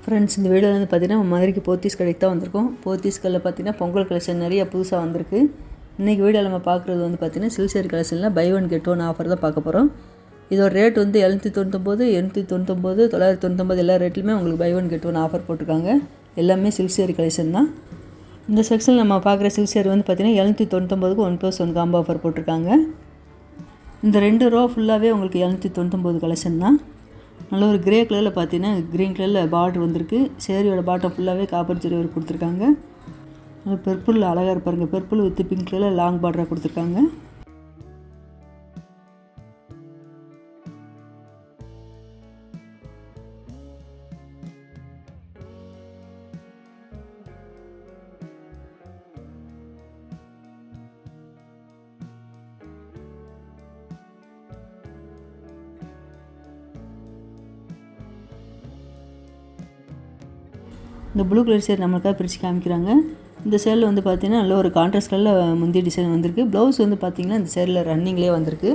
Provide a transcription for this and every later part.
Friends, இந்த வீடியோவில் வந்து பார்த்திங்கன்னா மதுரைக்கு போத்தீஸ் கடைக்கு தான் வந்திருக்கோம். போத்தீஸ் கடையில் பார்த்திங்கன்னா பொங்கல் கலெக்ஷன் நிறைய புதுசாக வந்திருக்கு. இன்றைக்கி வீடியோவில் நம்ம பார்க்குறது வந்து பார்த்திங்கன்னா சில்க் சேரி கலெக்ஷனில் buy one get one offer தான் பார்க்க போகிறோம். இதோட ரேட் வந்து 799, 899, 999 எல்லா ரேட்லையுமே உங்களுக்கு buy one get one offer போட்டிருக்காங்க. எல்லாமே சில்க் சேரி கலெக்ஷன் தான். இந்த செக்ஷனில் நம்ம பார்க்குற சில்க் சேரி வந்து பார்த்திங்கன்னா 799க்கு 1+1 காம்போ ஆஃபர் போட்டிருக்காங்க. இந்த 2 ரோ ஃபுல்லாகவே உங்களுக்கு 799 கலெக்ஷன் தான். நல்ல ஒரு கிரே கலரில் பார்த்தீங்கன்னா க்ரீன் கலரில் பார்டர் வந்திருக்கு. சேரியோட பாட்டம் ஃபுல்லாகவே காப்பர் ஜெரி ஒர்க் கொடுத்துருக்காங்க. பெர்பிள் அழகாக இருப்பாருங்க. பெர்பிள் வித் பிங்க் கலரில் லாங் பார்டராக கொடுத்துருக்காங்க. இந்த ப்ளூ கலர் சேர் நம்மளுக்காக பிரித்து காமிக்கிறாங்க. இந்த சேரில் வந்து பார்த்திங்கன்னா நல்ல ஒரு கான்ட்ராஸ்ட் கலரில் முந்தி டிசைன் வந்திருக்கு. ப்ளவுஸ் வந்து பார்த்திங்கன்னா இந்த சேரில் ரன்னிங்லேயே வந்திருக்கு.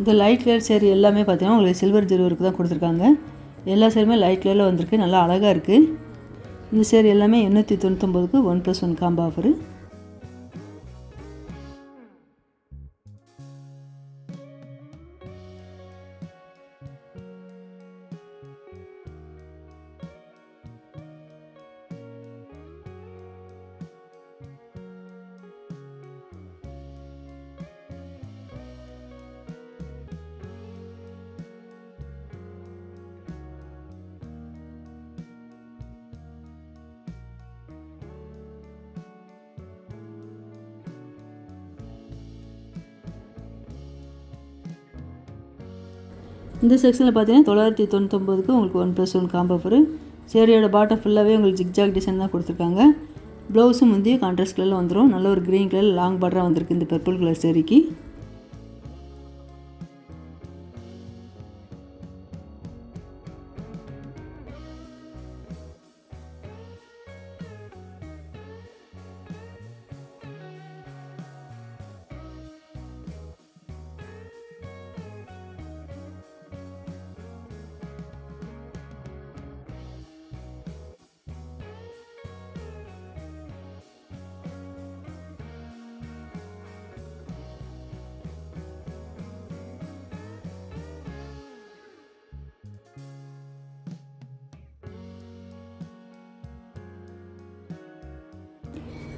இந்த லைட் கலர் சேரீ எல்லாமே பார்த்தீங்கன்னா உங்களுக்கு சில்வர் ஜெரி ஒர்க் தான் கொடுத்துருக்காங்க. எல்லா சேரீயுமே லைட் கலரில் வந்திருக்கு. நல்லா அழகாக இருக்குது. இந்த சேரீ எல்லாமே 899க்கு 1+1 காம்போ ஆஃபரு. இந்த செக்ஷனில் பார்த்தீங்கன்னா 999க்கு உங்களுக்கு 1+1 காம்போ ஆஃபரு. சேரியோட பாட்டம் ஃபுல்லாகவே உங்களுக்கு ஜிக்ஜாக் டிசைன் தான் கொடுத்துருக்காங்க. ப்ளவுஸும் வந்து கான்ட்ராஸ்ட் கலரில் வந்துடும். நல்ல ஒரு க்ரீன் கலர் லாங் பார்டராக வந்திருக்கு இந்த பர்பிள் கலர் சேரீக்கு.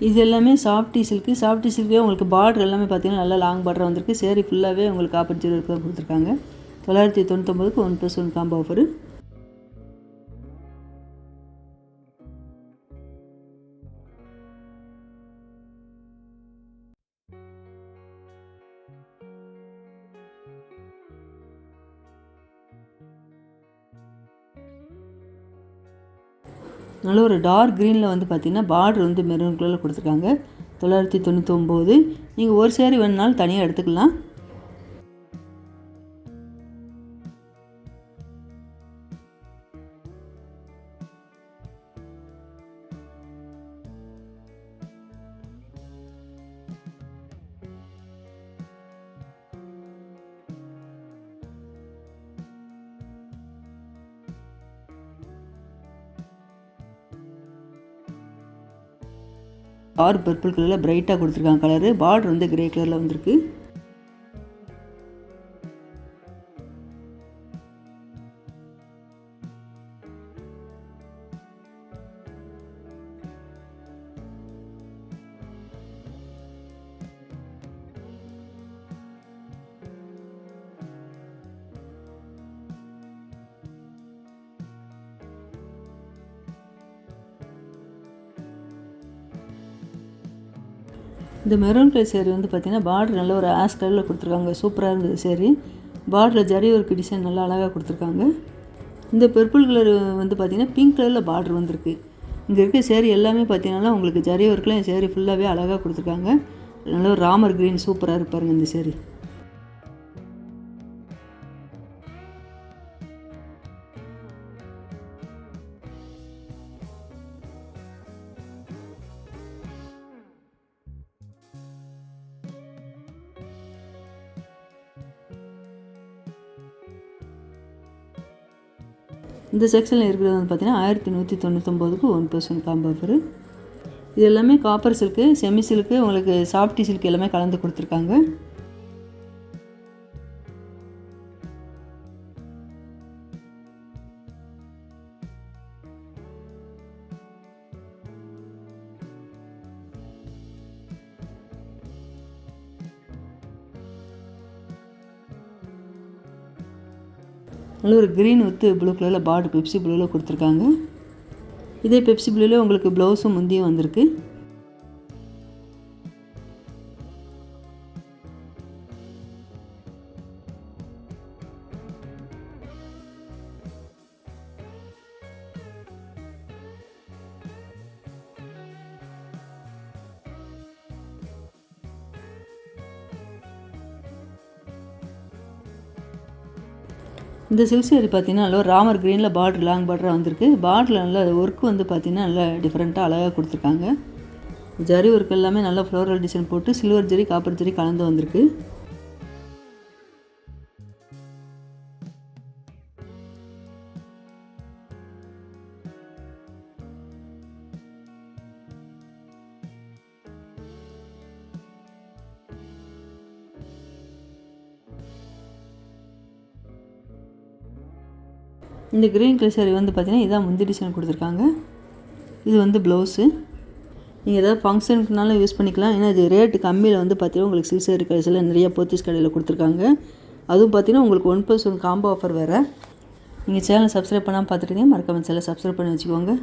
இது எல்லாமே சாஃப்டி சில்க்கு. சாஃப்டி சில்கே உங்களுக்கு பார்டர் எல்லாமே பார்த்தீங்கன்னா நல்லா லாங் பார்டர் வந்திருக்கு. சேரீ ஃபுல்லாகவே உங்களுக்கு காப்பர் ஜெரி ஒர்க் தான் கொடுத்துருக்காங்க. 999க்கு 1+1 காம்போ ஆஃபரு. நல்ல ஒரு டார்க் க்ரீனில் வந்து பார்த்திங்கன்னா பார்டர் வந்து மெரூன் கலரில் கொடுத்துருக்காங்க. 999. நீங்கள் ஒரு சேரீ வேணுனாலும் தனியாக எடுத்துக்கலாம். டார்க் பர்பிள் கலரில் பிரைட்டாக கொடுத்துருக்காங்க கலரு. பார்டர் வந்து கிரே கலரில் வந்திருக்கு. இந்த மெரூன் கலர் சேரீ வந்து பார்த்திங்கன்னா பார்டர் நல்ல ஒரு ஆஷ் கலரில் கொடுத்துருக்காங்க. சூப்பராக இருந்தது சேரீ. பார்டரில் ஜரி ஒர்க் டிசைன் நல்லா அழகாக கொடுத்துருக்காங்க. இந்த பர்பிள் கலர் வந்து பார்த்திங்கன்னா பிங்க் கலரில் பார்டர் வந்திருக்கு. இங்கே இருக்க சேரீ எல்லாமே பார்த்தீங்கன்னா உங்களுக்கு ஜரி ஒர்க்கில் சேரீ ஃபுல்லாகவே அழகாக கொடுத்துருக்காங்க. நல்ல ஒரு ராமர் க்ரீன் சூப்பராக இருப்பாருங்க இந்த சேரீ. இந்த செக்ஷனில் இருக்கிறது வந்து பார்த்திங்கன்னா 1199க்கு 1% காம்போ ஆஃபரு. இது எல்லாமே காப்பர் சில்க்கு, செமி சில்க்கு, உங்களுக்கு சாஃப்டி சில்க் எல்லாமே கலந்து கொடுத்துருக்காங்க. நல்ல ஒரு க்ரீன் வித் ப்ளூ கலரில் பார்டர் பெப்சி ப்ளூவில் கொடுத்துருக்காங்க. இதே பெப்சி ப்ளூவில் உங்களுக்கு ப்ளவுஸும் முந்தியும் வந்திருக்கு. இந்த சில்க் saree பார்த்திங்கன்னா நல்லா ராமர் க்ரீனில் பார்டர் லாங் பார்டராக வந்திருக்கு. பார்டரில் நல்லா ஒர்க்கு வந்து பார்த்திங்கன்னா நல்லா டிஃப்ரெண்ட்டாக அழகாக கொடுத்துருக்காங்க. ஜரி ஒர்க் எல்லாமே நல்லா ஃப்ளோரல் டிசைன் போட்டு சில்வர் ஜரி காப்பர் ஜரி கலந்து வந்திருக்கு. இந்த க்ரீன் கலர் saree வந்து பார்த்திங்கன்னா இதான் முந்தி டிசைன் கொடுத்துருக்காங்க. இது வந்து ப்ளவுஸு. நீங்கள் எதாவது ஃபங்க்ஷனுக்குனாலும் யூஸ் பண்ணிக்கலாம். ஏன்னா இது ரேட்டு கம்மியில் வந்து பார்த்திங்கன்னா உங்களுக்கு சில்க் saree கடைசியில் நிறைய போத்தீஸ் கடையில் கொடுத்துருக்காங்க. அதுவும் பார்த்திங்கன்னா உங்களுக்கு 1+1 காம்போ ஆஃபர் வேறு. நீங்கள் சேனல் சப்ஸ்கிரைப் பண்ணாமல் பார்த்துட்டீங்க, மறக்காம சேனலை சப்ஸ்கிரைப் பண்ணி வச்சுக்கோங்க.